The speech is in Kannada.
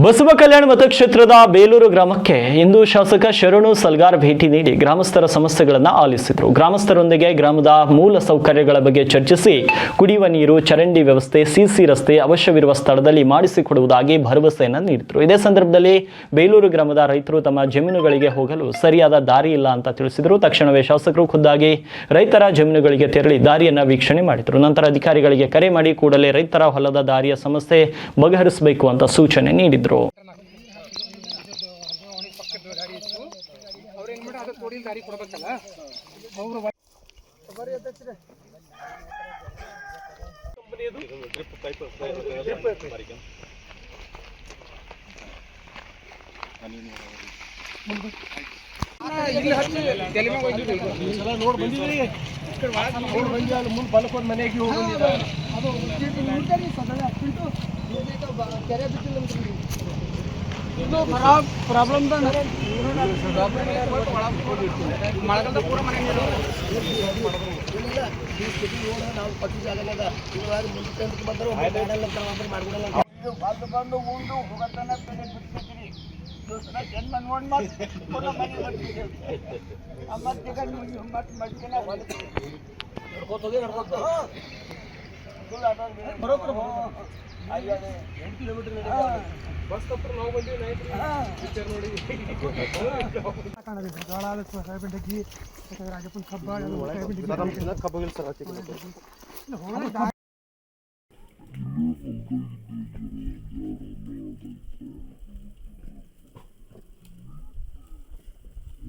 ಬಸವ ಕಲ್ಯಾಣ ಮತಕ್ಷೇತ್ರದ ಬೇಲೂರು ಗ್ರಾಮಕ್ಕೆ ಇಂದು ಶಾಸಕ ಶರಣು ಸಲ್ಗಾರ್ ಭೇಟಿ ನೀಡಿ ಗ್ರಾಮಸ್ಥರ ಸಮಸ್ಯೆಗಳನ್ನು ಆಲಿಸಿದರು. ಗ್ರಾಮಸ್ಥರೊಂದಿಗೆ ಗ್ರಾಮದ ಮೂಲ ಸೌಕರ್ಯಗಳ ಬಗ್ಗೆ ಚರ್ಚಿಸಿ ಕುಡಿಯುವ ನೀರು, ಚರಂಡಿ ವ್ಯವಸ್ಥೆ, ಸಿಸಿ ರಸ್ತೆ ಅವಶ್ಯವಿರುವ ಸ್ಥಳದಲ್ಲಿ ಮಾಡಿಸಿಕೊಡುವುದಾಗಿ ಭರವಸೆಯನ್ನು ನೀಡಿದರು. ಇದೇ ಸಂದರ್ಭದಲ್ಲಿ ಬೇಲೂರು ಗ್ರಾಮದ ರೈತರು ತಮ್ಮ ಜಮೀನುಗಳಿಗೆ ಹೋಗಲು ಸರಿಯಾದ ದಾರಿ ಇಲ್ಲ ಅಂತ ತಿಳಿಸಿದರು. ತಕ್ಷಣವೇ ಶಾಸಕರು ಖುದ್ದಾಗಿ ರೈತರ ಜಮೀನುಗಳಿಗೆ ತೆರಳಿ ದಾರಿಯನ್ನು ವೀಕ್ಷಣೆ ಮಾಡಿದರು. ನಂತರ ಅಧಿಕಾರಿಗಳಿಗೆ ಕರೆ ಮಾಡಿ ಕೂಡಲೇ ರೈತರ ಹೊಲದ ದಾರಿಯ ಸಮಸ್ಯೆ ಬಗೆಹರಿಸಬೇಕು ಅಂತ ಸೂಚನೆ ನೀಡಿದರು. ಪ್ರಾಬ್ಲಮ್ ಬಂದು ಉಂಡು ಹೋಗತನ ಜನ್ಮ ನೋಡಿ ಬರೋಬ್ಬರ 8 ಕಿಲೋಮೀಟರ್ ಬಸ್ ತಪ್ಪು ನಾವು ಬಂದೀವಿ ಪಿಕ್ಚರ್ ನೋಡಿ ಸಾಹೇಬಂಡಗಿ ರಾಜಪ್ಪನ ಕಬ್ಬ ಸರ್